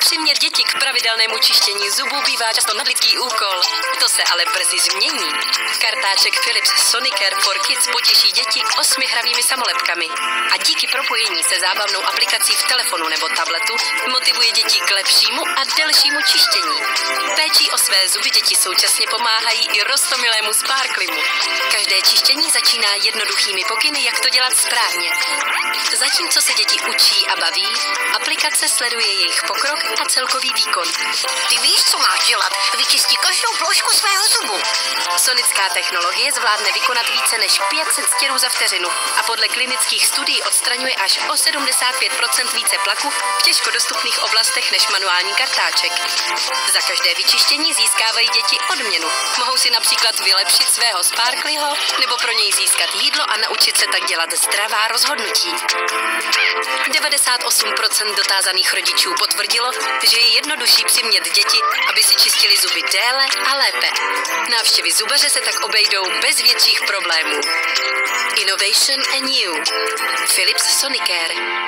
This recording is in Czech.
Přimět děti k pravidelnému čištění zubů bývá často nadlidský úkol. To se ale brzy změní. Kartáček Philips Sonicare for Kids potěší děti 8 hravými samolepkami. A díky propojení se zábavnou aplikací v telefonu nebo tabletu motivuje děti k lepšímu a delšímu čištění. Péčí o své zuby děti současně pomáhají i roztomilému Sparklimu. Každé čištění začíná jednoduchými pokyny, jak to dělat správně. Zatímco se děti učí a baví, aplikace sleduje jejich pokrok a celkový výkon. Ty víš, co máš dělat? Vyčistí každou plošku svého zubu. Sonická technologie zvládne vykonat více než 500 stěrů za vteřinu a podle klinických studií odstraňuje až o 75% více plaku v těžko dostupných oblastech než manuální kartáček. Za každé vyčištění získávají děti odměnu. Mohou si například vylepšit svého Sparklyho nebo pro něj získat jídlo a naučit se tak dělat zdravá rozhodnutí. 98% dotázaných rodičů potvrdilo, že je jednodušší přimět děti, aby si čistili zuby déle a lépe. Návštěvy zubaře se tak obejdou bez větších problémů. Innovation and you. Philips Sonicare.